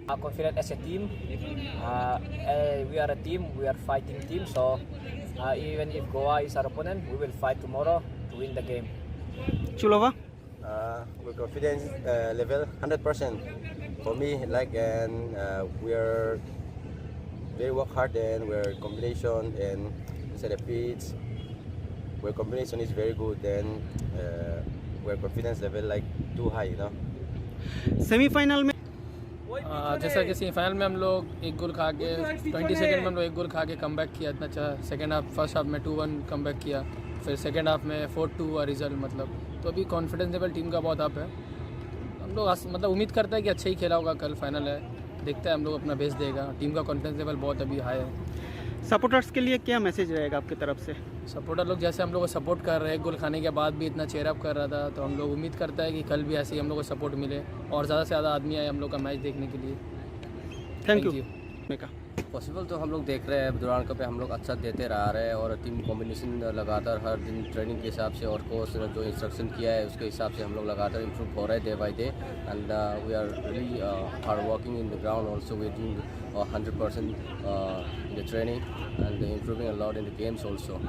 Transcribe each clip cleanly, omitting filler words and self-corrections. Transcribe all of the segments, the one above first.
Confident as a team. We are a team. We are fighting team. So even if Goa is our opponent, we will fight tomorrow to win the game. Chulova? We're confidence level 100% for me. And we are very work hard and we're combination and inside the pitch. Where combination is very good and where confidence level too high, semifinal में जैसा कि semifinal में हम लोग एक गोल खा के 20 second में हम लोग एक गोल खा के कमबैक किया इतना अच्छा। सेकंड हाफ, फर्स्ट हाफ में 2-1 कमबैक किया, फिर सेकंड हाफ में 4-2 हुआ रिजल्ट। मतलब तो अभी कॉन्फिडेंस लेवल टीम का बहुत अप है। हम लोग मतलब उम्मीद करते हैं कि अच्छा ही खेला होगा। कल फाइनल है, देखते हैं हम लोग अपना बेस्ट देगा। टीम का कॉन्फिडेंस लेवल बहुत अभी हाई है। सपोर्टर्स के लिए क्या मैसेज रहेगा आपकी तरफ से? सपोर्टर लोग जैसे हम लोग को सपोर्ट कर रहे हैं, गोल खाने के बाद भी इतना चेयर अप कर रहा था, तो हम लोग उम्मीद करते हैं कि कल भी ऐसे ही हम लोग को सपोर्ट मिले और ज़्यादा से ज़्यादा आदमी आए हम लोग का मैच देखने के लिए। Thank you. पॉसिबल तो हम लोग देख रहे हैं, ड्यूरेंड कप पे हम लोग अच्छा देते रहा रहे हैं और टीम कॉम्बिनेशन लगातार हर दिन ट्रेनिंग के हिसाब से और कोच ने जो इंस्ट्रक्शन किया है उसके हिसाब से हम लोग लगातार इम्प्रूव हो रहे हैं day by day. And we are really hard working in the ground also. We doing 100% in the training and improving a lot in the games also.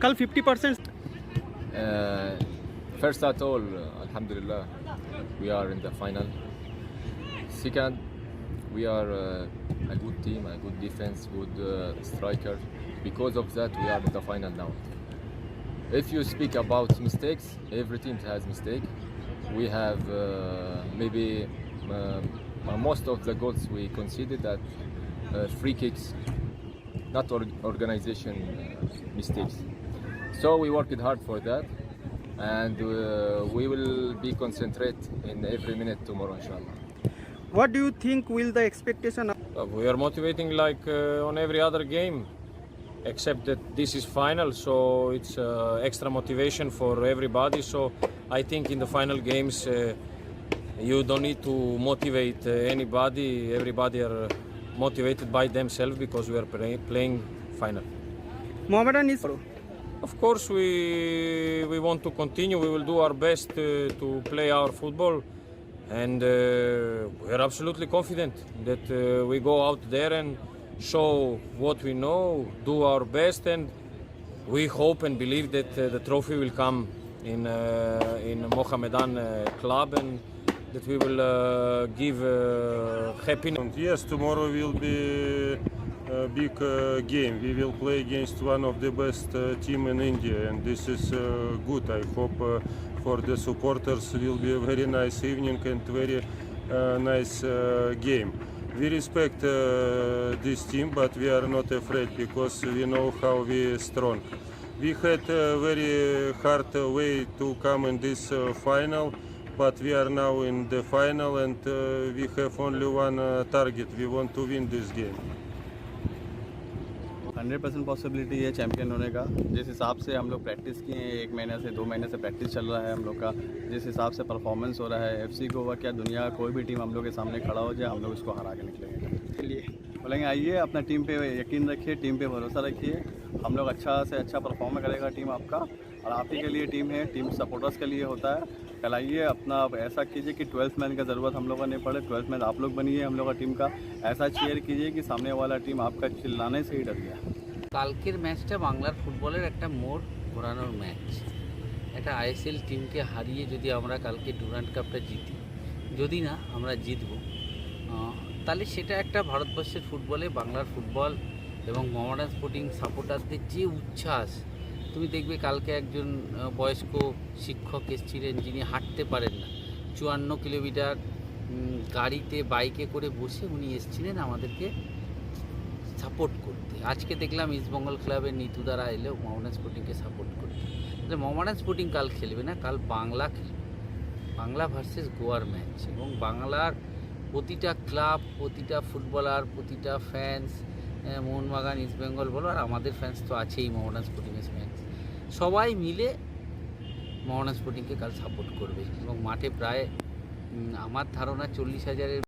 कल 50%। First at all, Alhamdulillah, we are in the final. Second, we are a good team, a good defense, good striker. Because of that, we are in the final now. If you speak about mistakes, every team has mistake. We have maybe most of the goals we conceded that free kicks, not organization mistakes. So we worked hard for that, and we will be concentrate in every minute tomorrow, inshallah. What do you think will the expectation? We are motivating on every other game, except that this is final, so it's extra motivation for everybody. So I think in the final games you don't need to motivate anybody. Everybody are motivated by themselves because we are playing final. Mohammedan is. Of course we want to continue. We will do our best to play our football, and we are absolutely confident that we go out there and show what we know, do our best, and we hope and believe that the trophy will come in Mohammedan club and that we will give happiness. Yes, tomorrow will be a big game. We will play against one of the best team in India, and this is good. I hope for the supporters will be a very nice evening and very nice game. We respect this team, but we are not afraid because we know how we are strong. We had a very hard way to come in this final, but we are now in the final and we have only one target. We want to win this game. 100% possibility है champion होने का। जिस हिसाब से हम लोग practice किए हैं, 1 महीने से 2 महीने से प्रैक्टिस चल रहा है हम लोग का, जिस हिसाब से परफॉर्मेंस हो रहा है, एफसी गोवा क्या दुनिया का कोई भी टीम हम लोग के सामने खड़ा हो जाए, हम लोग उसको हरा के निकलेंगे। लिए बोलेंगे आइए, अपना टीम पे यकीन रखिए, टीम पे भरोसा रखिए। हम लोग अच्छा से अच्छा परफॉर्म करेगा टीम आपका, और आप ही के लिए टीम है, टीम सपोर्टर्स के लिए होता है। कल आइए, अपना ऐसा कीजिए कि 12th मैन का ज़रूरत हम लोग का नहीं पड़े, 12th मैन आप लोग बनिए हम लोग का टीम का। ऐसा चीयर कीजिए कि सामने वाला टीम आपका चिल्लाने से ही डर गया। কালকের ম্যাচটা বাংলার ফুটবলের একটা মোড় ঘোরানোর ম্যাচ। একটা আইএসএল টিমকে হারিয়ে যদি আমরা কালকে ডুরান্ড কাপটা জিতি, যদি না আমরা জিতব, তাহলে সেটা একটা ভারতবর্ষের ফুটবলে, বাংলার ফুটবল এবং মোহামেডান স্পোর্টিং সাপোর্টারদের যে উচ্ছ্বাস, তুমি দেখবে কালকে একজন বয়স্ক শিক্ষক এসেছিলেন যিনি হাঁটতে পারেন না, 54 কিলোমিটার গাড়িতে বাইকে করে বসে উনি এসেছিলেন আমাদেরকে সাপোর্ট করতে। আজকে দেখলাম ইস্ট বেঙ্গল ক্লাবের নিতু দ্বারা এলেও মোহামেডান স্পোর্টিংকে সাপোর্ট করতে। তাহলে মোহামেডান স্পোর্টিং কাল খেলবে না, কাল বাংলা খেলবে, বাংলা ভার্সেস গোয়ার ম্যাচ। এবং বাংলার প্রতিটা ক্লাব, প্রতিটা ফুটবলার, প্রতিটা ফ্যান্স, মোহনবাগান, ইস্ট বেঙ্গল বলো, আর আমাদের ফ্যান্স তো আছেই মোহামেডান স্পোর্টিংয়ের ফ্যান্স, সবাই মিলে মোহামেডান স্পোর্টিংকে কাল সাপোর্ট করবে। এবং মাঠে প্রায় আমার ধারণা 40,000-এর